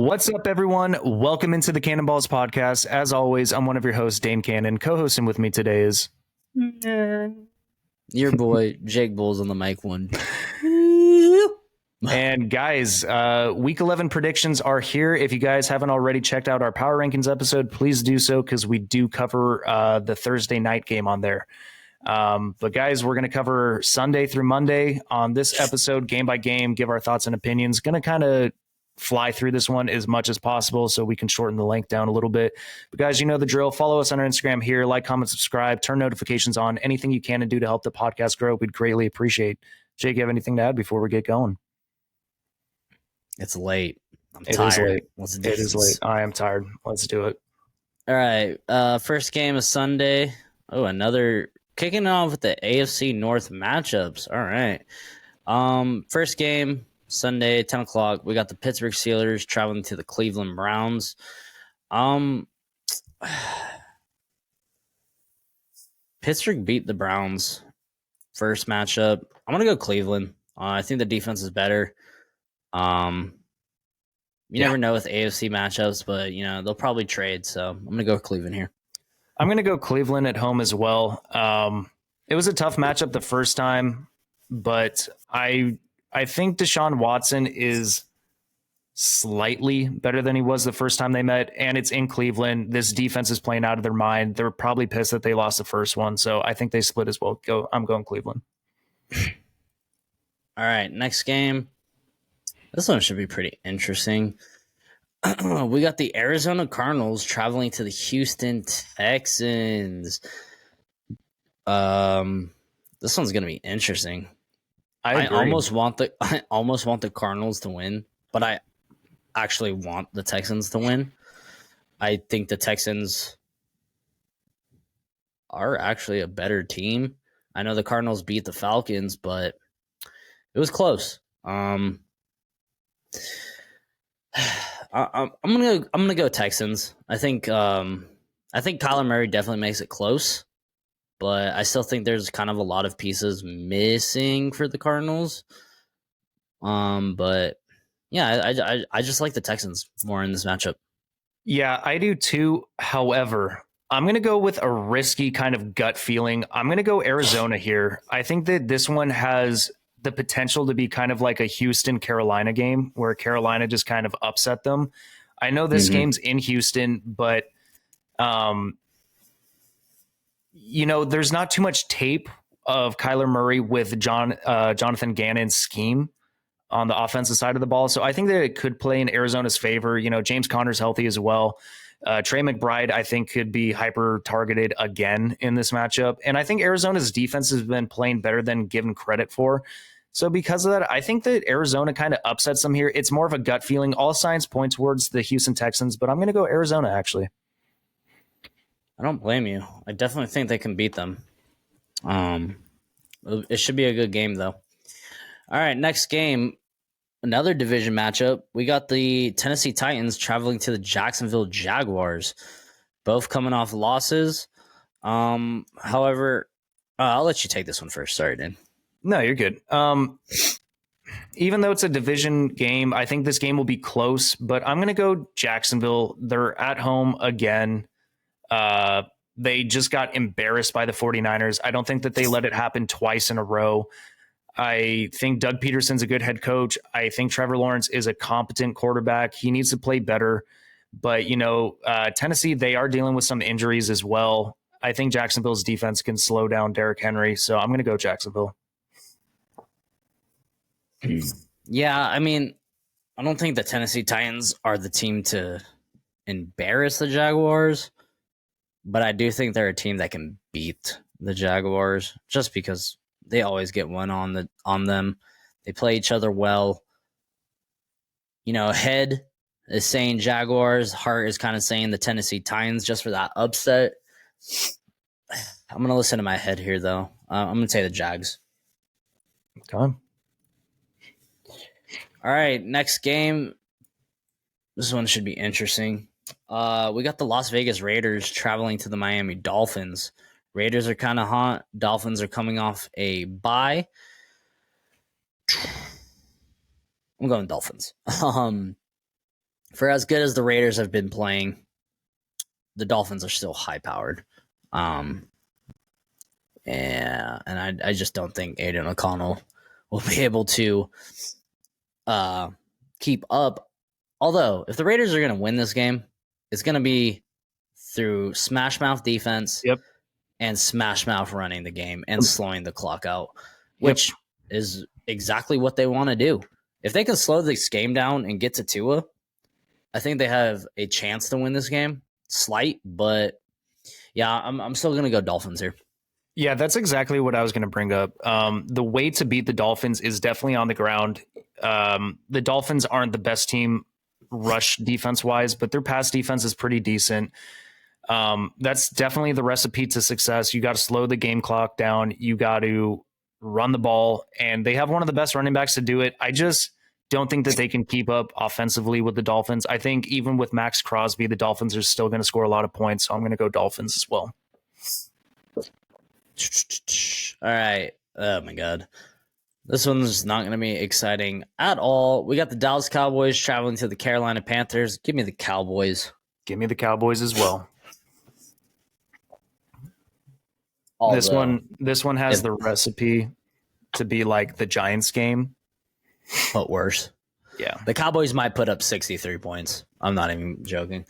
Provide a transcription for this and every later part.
What's up, everyone? Welcome into the Cannonballs podcast. As always, I'm one of your hosts, Dane Cannon. Co-hosting with me today is your boy Jake Bulls on the mic one. And guys, week 11 predictions are here. If you guys haven't already checked out our power rankings episode, please do so because we do cover the Thursday night game on there. But guys, we're going to cover Sunday through Monday on this episode, game by game, give our thoughts and opinions. Going to kind of fly through this one as much as possible so we can shorten the length down a little bit. But guys, you know the drill. Follow us on our Instagram here. Like, comment, subscribe, turn notifications on. Anything you can and do to help the podcast grow, we'd greatly appreciate. Jake, you have anything to add before we get going? It's late. I'm tired. It is late. I am tired. Let's do it. All right. First game of Sunday. Oh, another kicking off with the AFC North matchups. All right. First game, Sunday, 10 o'clock. We got the Pittsburgh Steelers traveling to the Cleveland Browns. Pittsburgh beat the Browns first matchup. I'm going to go Cleveland. I think the defense is better. You never know with AFC matchups, but they'll probably trade. So I'm going to go Cleveland here. I'm going to go Cleveland at home as well. It was a tough matchup the first time, but I think Deshaun Watson is slightly better than he was the first time they met, and it's in Cleveland. This defense is playing out of their mind. They're probably pissed that they lost the first one, so I think they split as well. I'm going Cleveland. All right, next game. This one should be pretty interesting. We got the Arizona Cardinals traveling to the Houston Texans. This one's going to be interesting. I almost want the Cardinals to win, but I actually want the Texans to win. I think the Texans are actually a better team. I know the Cardinals beat the Falcons, but it was close. I'm gonna go Texans. I think Kyler Murray definitely makes it close, but I still think there's kind of a lot of pieces missing for the Cardinals. But yeah, I just like the Texans more in this matchup. Yeah, I do too. However, I'm going to go with a risky kind of gut feeling. I'm going to go Arizona here. I think that this one has the potential to be kind of like a Houston-Carolina game where Carolina just kind of upset them. I know this game's in Houston, but there's not too much tape of Kyler Murray with Jonathan Gannon's scheme on the offensive side of the ball. So I think that it could play in Arizona's favor. James Conner's healthy as well. Trey McBride, I think, could be hyper targeted again in this matchup. And I think Arizona's defense has been playing better than given credit for. So because of that, I think that Arizona kind of upsets them here. It's more of a gut feeling. All signs point towards the Houston Texans, but I'm going to go Arizona, actually. I don't blame you. I definitely think they can beat them. It should be a good game, though. All right, next game, another division matchup. We got the Tennessee Titans traveling to the Jacksonville Jaguars, both coming off losses. However, I'll let you take this one first. Sorry, Dan. No, you're good. Even though it's a division game, I think this game will be close, but I'm going to go Jacksonville. They're at home again. They just got embarrassed by the 49ers. I don't think that they let it happen twice in a row. I think Doug Peterson's a good head coach. I think Trevor Lawrence is a competent quarterback. He needs to play better. But, Tennessee, they are dealing with some injuries as well. I think Jacksonville's defense can slow down Derrick Henry, so I'm going to go Jacksonville. Yeah, I mean, I don't think the Tennessee Titans are the team to embarrass the Jaguars, but I do think they're a team that can beat the Jaguars just because they always get one on them. They play each other well. Head is saying Jaguars, heart is kind of saying the Tennessee Titans just for that upset. I'm going to listen to my head here, though. I'm going to say the Jags. Okay. All right, next game. This one should be interesting. We got the Las Vegas Raiders traveling to the Miami Dolphins. Raiders are kind of hot. Dolphins are coming off a bye. I'm going Dolphins. For as good as the Raiders have been playing, the Dolphins are still high powered. And I just don't think Aiden O'Connell will be able to keep up. Although, if the Raiders are going to win this game, it's going to be through smash mouth defense and smash mouth running the game and slowing the clock out, which is exactly what they want to do. If they can slow this game down and get to Tua, I think they have a chance to win this game. Slight, but yeah, I'm still going to go Dolphins here. Yeah, that's exactly what I was going to bring up. The way to beat the Dolphins is definitely on the ground. The Dolphins aren't the best team rush defense-wise, but their pass defense is pretty decent. That's definitely the recipe to success. You got to slow the game clock down. You got to run the ball, and they have one of the best running backs to do it. I just don't think that they can keep up offensively with the Dolphins. I think even with Max Crosby, the Dolphins are still going to score a lot of points, so I'm going to go Dolphins as well. All right. Oh, my God. This one's not going to be exciting at all. We got the Dallas Cowboys traveling to the Carolina Panthers. Give me the Cowboys. Give me the Cowboys as well. Although, this one has the recipe to be like the Giants game, but worse. Yeah. The Cowboys might put up 63 points. I'm not even joking.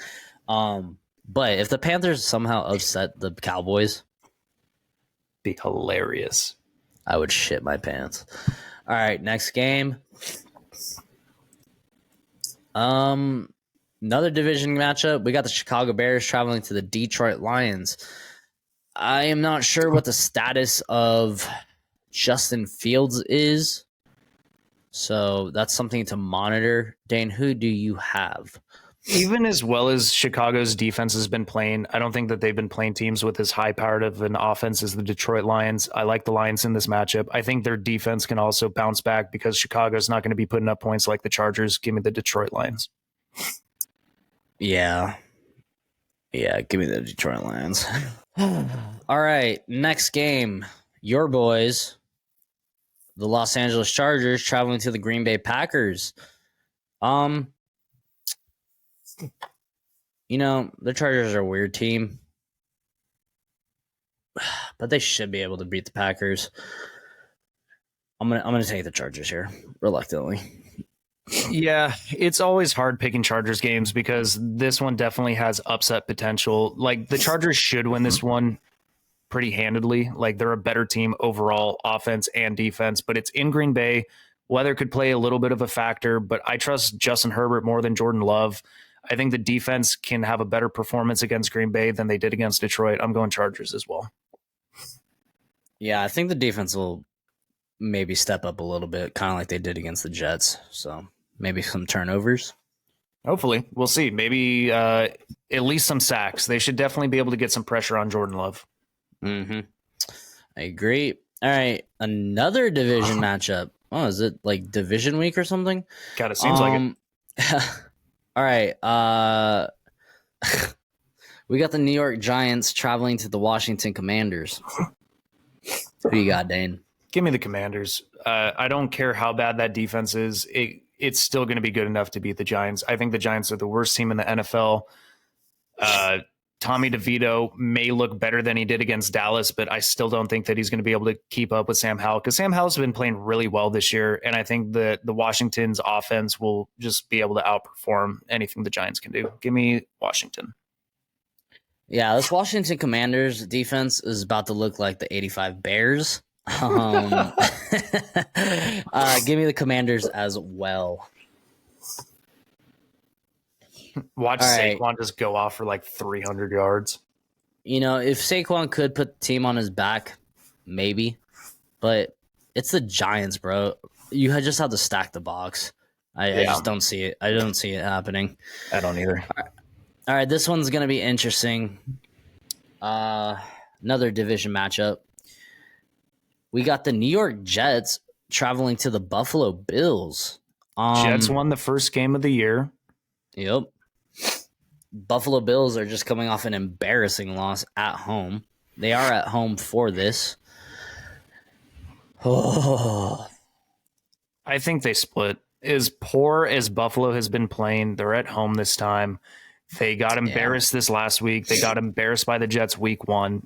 But if the Panthers somehow upset the Cowboys, be hilarious. I would shit my pants. All right, next game. Another division matchup. We got the Chicago Bears traveling to the Detroit Lions. I am not sure what the status of Justin Fields is, so that's something to monitor. Dane, who do you have? Even as well as Chicago's defense has been playing, I don't think that they've been playing teams with as high-powered of an offense as the Detroit Lions. I like the Lions in this matchup. I think their defense can also bounce back because Chicago's not going to be putting up points like the Chargers. Give me the Detroit Lions. Yeah, give me the Detroit Lions. All right, next game. Your boys, the Los Angeles Chargers, traveling to the Green Bay Packers. The Chargers are a weird team, but they should be able to beat the Packers. I'm gonna take the Chargers here, reluctantly. Yeah, it's always hard picking Chargers games because this one definitely has upset potential. Like the Chargers should win this one pretty handedly. Like they're a better team overall, offense and defense, but it's in Green Bay. Weather could play a little bit of a factor, but I trust Justin Herbert more than Jordan Love. I think the defense can have a better performance against Green Bay than they did against Detroit. I'm going Chargers as well. Yeah, I think the defense will maybe step up a little bit, kind of like they did against the Jets. So maybe some turnovers. Hopefully. We'll see. Maybe at least some sacks. They should definitely be able to get some pressure on Jordan Love. Mm-hmm. I agree. All right, another division matchup. Oh, is it like division week or something? God, it seems like it. All right. We got the New York Giants traveling to the Washington Commanders. Who you got, Dane? Give me the Commanders. I don't care how bad that defense is. It's still going to be good enough to beat the Giants. I think the Giants are the worst team in the NFL. Tommy DeVito may look better than he did against Dallas, but I still don't think that he's going to be able to keep up with Sam Howell because Sam Howell's been playing really well this year, and I think the Washington's offense will just be able to outperform anything the Giants can do. Give me Washington. Yeah, this Washington Commanders defense is about to look like the 85 Bears. Give me the Commanders as well. Watch Saquon just go off for like 300 yards. If Saquon could put the team on his back, maybe. But it's the Giants, bro. You just have to stack the box. I just don't see it. I don't see it happening. I don't either. All right, this one's going to be interesting. Another division matchup. We got the New York Jets traveling to the Buffalo Bills. Jets won the first game of the year. Yep. Buffalo Bills are just coming off an embarrassing loss at home. They are at home for this. Oh. I think they split. as poor as Buffalo has been playing, they're at home this time. They got embarrassed this last week. They got embarrassed by the Jets week 1.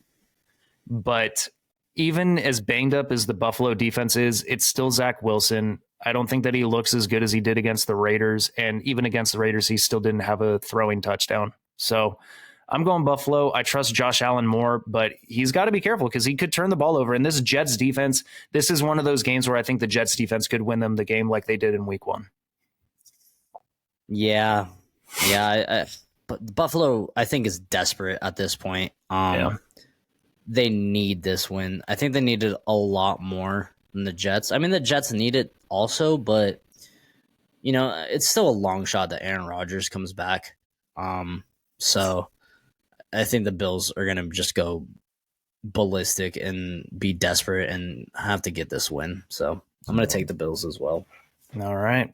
But even as banged up as the Buffalo defense is, it's still Zach Wilson. I don't think that he looks as good as he did against the Raiders. And even against the Raiders, he still didn't have a throwing touchdown. So I'm going Buffalo. I trust Josh Allen more, but he's got to be careful because he could turn the ball over. And this Jets defense, this is one of those games where I think the Jets defense could win them the game like they did in week 1. Yeah. But Buffalo, I think, is desperate at this point. They need this win. I think they needed a lot more than the Jets. I mean, the Jets need it also, but it's still a long shot that Aaron Rodgers comes back. So I think the Bills are going to just go ballistic and be desperate and have to get this win. So I'm going to take the Bills as well. All right.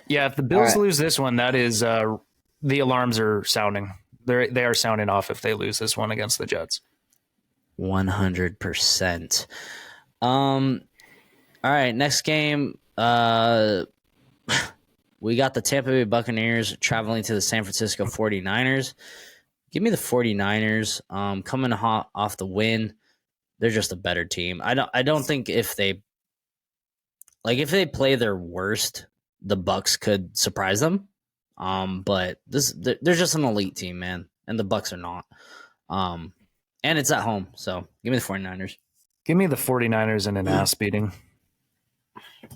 Yeah, if the Bills lose this one, that is the alarms are sounding. They are sounding off if they lose this one against the Jets. 100%. All right, next game. We got the Tampa Bay Buccaneers traveling to the San Francisco 49ers. Give me the 49ers. Coming hot off the win. They're just a better team. I don't think if they play their worst, the Bucs could surprise them. But they're just an elite team, man, and the Bucs are not. And it's at home, so give me the 49ers. Give me the 49ers in an ass beating.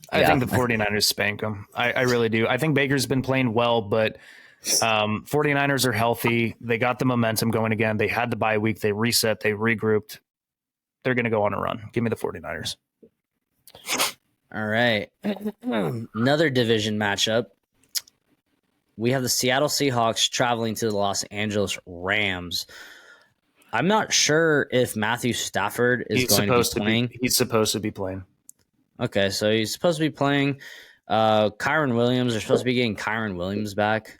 I think the 49ers spank them. I really do. I think Baker's been playing well, but 49ers are healthy. They got the momentum going again. They had the bye week. They reset. They regrouped. They're going to go on a run. Give me the 49ers. All right. Another division matchup. We have the Seattle Seahawks traveling to the Los Angeles Rams. I'm not sure if Matthew Stafford is going to be playing. He's supposed to be playing. Okay, so he's supposed to be playing. Kyren Williams, they're supposed to be getting Kyren Williams back.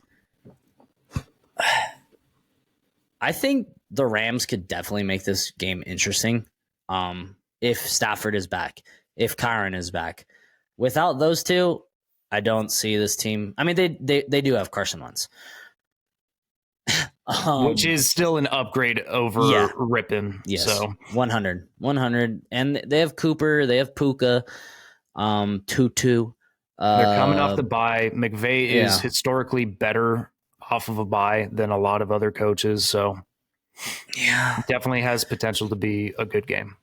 I think the Rams could definitely make this game interesting if Stafford is back, if Kyren is back. Without those two, I don't see this team. I mean, they do have Carson Wentz. Which is still an upgrade over Rippon. Yes, so 100. And they have Cooper, they have Puka, Tutu. They're coming off the bye. McVay is historically better off of a bye than a lot of other coaches. So definitely has potential to be a good game.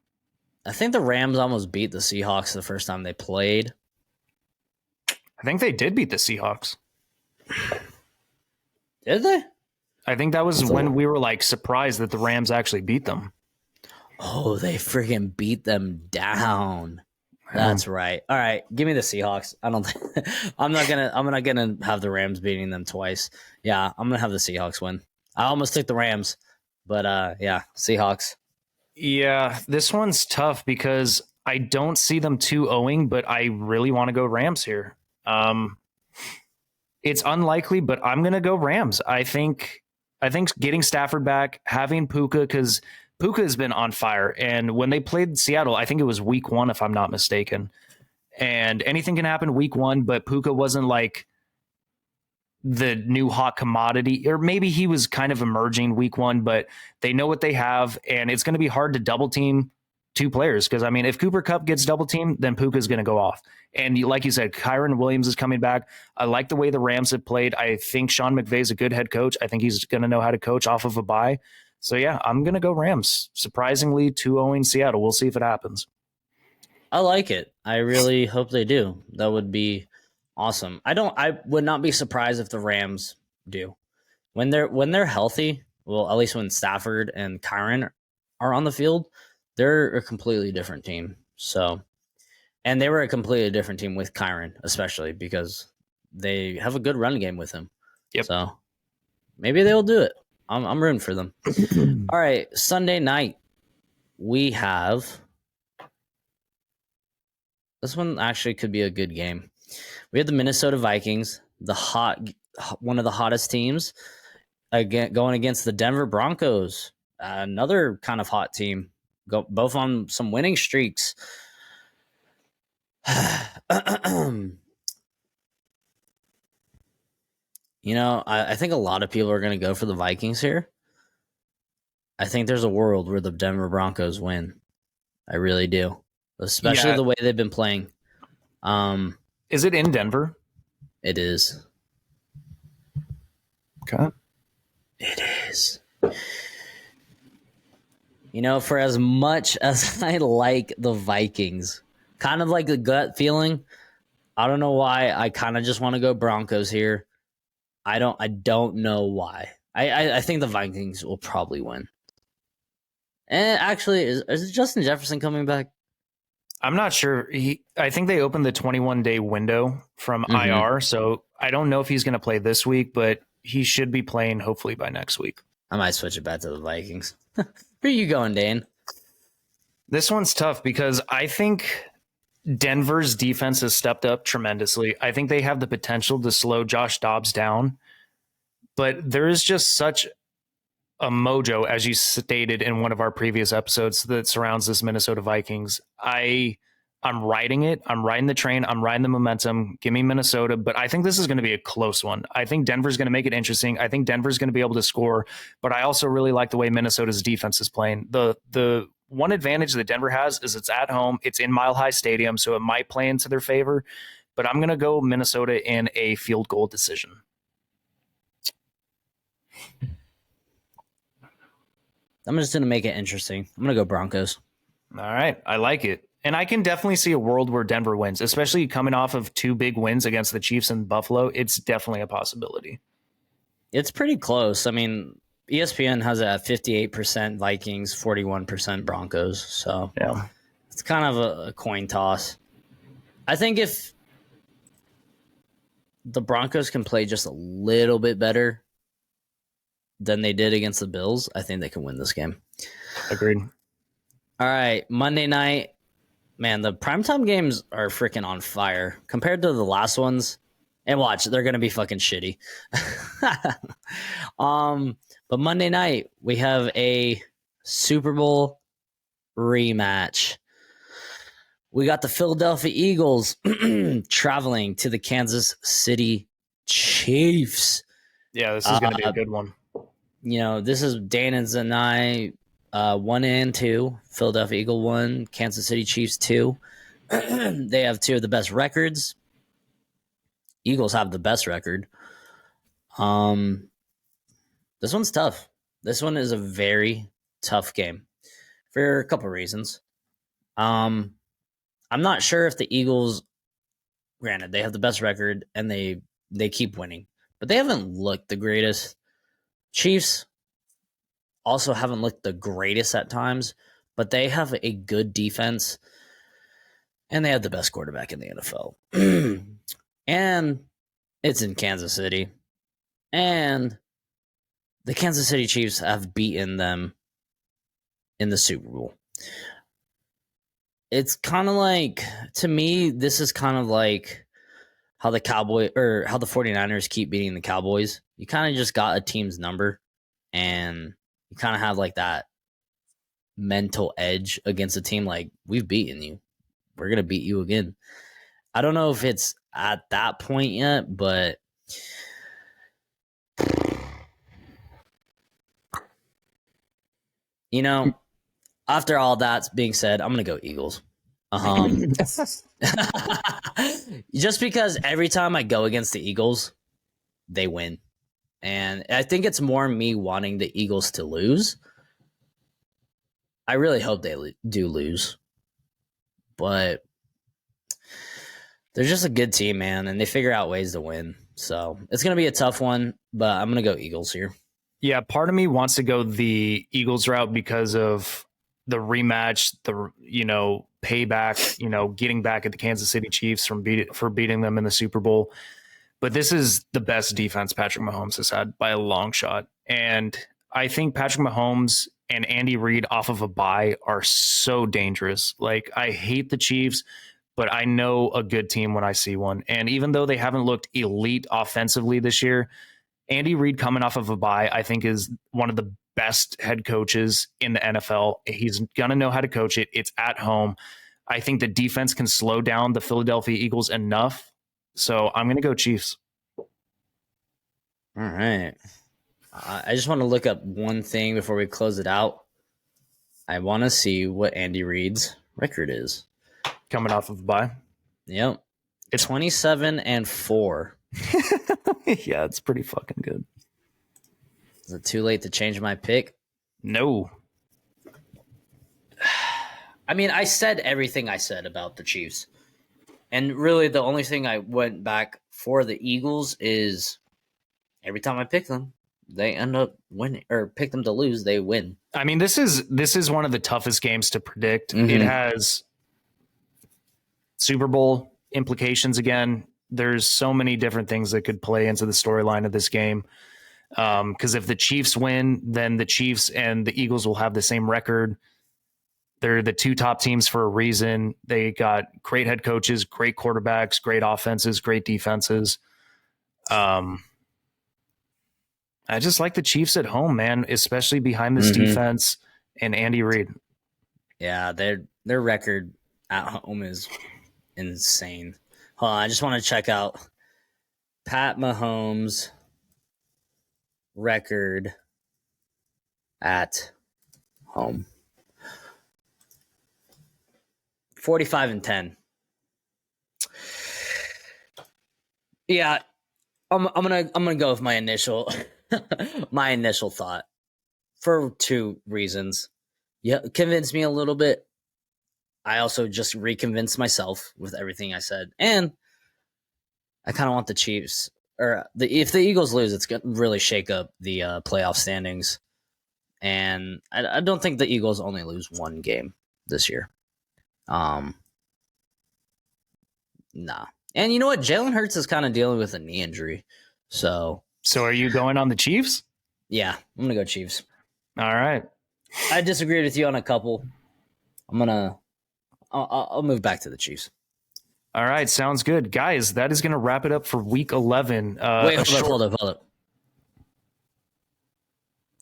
I think the Rams almost beat the Seahawks the first time they played. I think they did beat the Seahawks. Did they? I think that was when we were surprised that the Rams actually beat them. Oh, they freaking beat them down. That's right. All right, give me the Seahawks. I'm not gonna have the Rams beating them twice. Yeah, I'm gonna have the Seahawks win. I almost took the Rams, but Seahawks. Yeah, this one's tough because I don't see them 2-0, but I really want to go Rams here. It's unlikely, but I'm gonna go Rams. I think getting Stafford back, having Puka, because Puka has been on fire. And when they played Seattle, I think it was week 1, if I'm not mistaken. And anything can happen week 1, but Puka wasn't the new hot commodity, or maybe he was kind of emerging week 1, but they know what they have. And it's going to be hard to double team 2 players. Because, I mean, if Cooper Kupp gets double teamed, then Puka's going to go off. And like you said, Kyren Williams is coming back. I like the way the Rams have played. I think Sean McVay is a good head coach. I think he's going to know how to coach off of a bye. So, yeah, I'm going to go Rams. Surprisingly, 2-0 Seattle. We'll see if it happens. I like it. I really hope they do. That would be awesome. I would not be surprised if the Rams do. When they're healthy, well, at least when Stafford and Kyren are on the field, they're a completely different team. So, and they were a completely different team with Kyren, especially because they have a good run game with him. Yep. So maybe they'll do it. I'm rooting for them. All right, Sunday night we have this one. Actually, could be a good game. We have the Minnesota Vikings, one of the hottest teams, again going against the Denver Broncos, another kind of hot team. Both on some winning streaks. I think a lot of people are going to go for the Vikings here. I think there's a world where the Denver Broncos win. I really do, especially the way they've been playing. Is it in Denver? It is. Okay. It is. For as much as I like the Vikings, kind of like the gut feeling, I don't know why. I kind of just want to go Broncos here. I don't know why. I think the Vikings will probably win. And actually, is Justin Jefferson coming back? I'm not sure. I think they opened the 21-day window from IR, so I don't know if he's going to play this week, but he should be playing hopefully by next week. I might switch it back to the Vikings. Where are you going, Dane? This one's tough because I think Denver's defense has stepped up tremendously. I think they have the potential to slow Josh Dobbs down, but there is just such a mojo, as you stated in one of our previous episodes, that surrounds this Minnesota Vikings. I'm riding it. I'm riding the train. I'm riding the momentum. Give me Minnesota, but I think this is going to be a close one. I think Denver's going to make it interesting. I think Denver's going to be able to score, but I also really like the way Minnesota's defense is playing. The one advantage that Denver has is it's at home. It's in Mile High Stadium, so it might play into their favor, but I'm going to go Minnesota in a field goal decision. I'm just going to make it interesting. I'm going to go Broncos. All right. I like it. And I can definitely see a world where Denver wins, especially coming off of 2 big wins against the Chiefs and Buffalo. It's definitely a possibility. It's pretty close. I mean, ESPN has it at 58% Vikings, 41% Broncos. So yeah, it's kind of a coin toss. I think if the Broncos can play just a little bit better than they did against the Bills, I think they can win this game. Agreed. All right, Monday night. Man, the primetime games are freaking on fire compared to the last ones. And watch, they're going to be fucking shitty. But Monday night, we have a Super Bowl rematch. We got the Philadelphia Eagles traveling to the Kansas City Chiefs. Yeah, this is going to be a good one. This is Danon's and I, 1 and 2. Philadelphia Eagle 1, Kansas City Chiefs 2. They have 2 of the best records. Eagles have the best record. This one's tough. This one is a very tough game for a couple reasons. I'm not sure if the Eagles, granted, they have the best record and they keep winning, but they haven't looked the greatest. Chiefs also haven't looked the greatest at times, but they have a good defense and they have the best quarterback in the NFL. And it's in Kansas City. And the Kansas City Chiefs have beaten them in the Super Bowl. It's kind of like, to me, this is kind of like how the 49ers keep beating the Cowboys. You kind of just got a team's number and you kind of have like that mental edge against a team like, we've beaten you. We're going to beat you again. I don't know if it's at that point yet, but after all that's being said, I'm going to go Eagles. Just because every time I go against the Eagles, they win. And I think it's more me wanting the Eagles to lose. I really hope they do lose. But they're just a good team, man, and they figure out ways to win. So it's going to be a tough one, but I'm going to go Eagles here. Yeah, part of me wants to go the Eagles route because of the rematch, the payback, getting back at the Kansas City Chiefs for beating them in the Super Bowl. But this is the best defense Patrick Mahomes has had by a long shot. And I think Patrick Mahomes and Andy Reid off of a bye are so dangerous. Like, I hate the Chiefs, but I know a good team when I see one. And even though they haven't looked elite offensively this year, Andy Reid coming off of a bye, I think, is one of the best head coaches in the NFL. He's going to know how to coach it. It's at home. I think the defense can slow down the Philadelphia Eagles enough. So I'm going to go Chiefs. All right. I just want to look up one thing before we close it out. I want to see what Andy Reid's record is. Coming off of a bye. Yep. It's 27-4. Yeah, it's pretty fucking good. Is it too late to change my pick? No. I mean, I said everything I said about the Chiefs. And really, the only thing I went back for the Eagles is every time I pick them, they end up winning, or pick them to lose, they win. I mean, this is one of the toughest games to predict. It has Super Bowl implications again. There's so many different things that could play into the storyline of this game. Because if the Chiefs win, then the Chiefs and the Eagles will have the same record. They're the two top teams for a reason. They got great head coaches, great quarterbacks, great offenses, great defenses. I just like the Chiefs at home, man, especially behind this defense and Andy Reid. Yeah, their record at home is insane. Hold on, I just want to check out Pat Mahomes' record at home. 45-10. Yeah, I'm gonna go with my initial thought for two reasons. Yeah, convinced me a little bit. I also just reconvinced myself with everything I said, and I kind of want the Chiefs. If the Eagles lose, it's going to really shake up the playoff standings. And I don't think the Eagles only lose one game this year. Nah. And you know what? Jalen Hurts is kind of dealing with a knee injury. So are you going on the Chiefs? Yeah, I'm going to go Chiefs. All right. I disagreed with you on a couple. I'll move back to the Chiefs. All right, sounds good. Guys, that is going to wrap it up for week 11. Wait, hold up.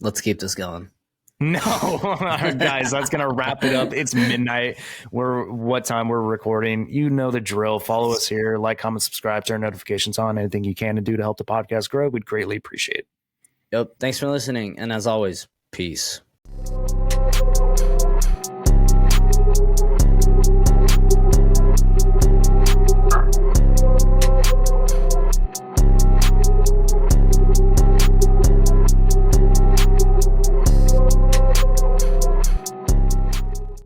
Let's keep this going. No, guys, that's going to wrap it up. It's midnight. What time we're recording. You know the drill. Follow us here. Like, comment, subscribe, turn notifications on. Anything you can to do to help the podcast grow, we'd greatly appreciate it. Yep. Thanks for listening. And as always, peace.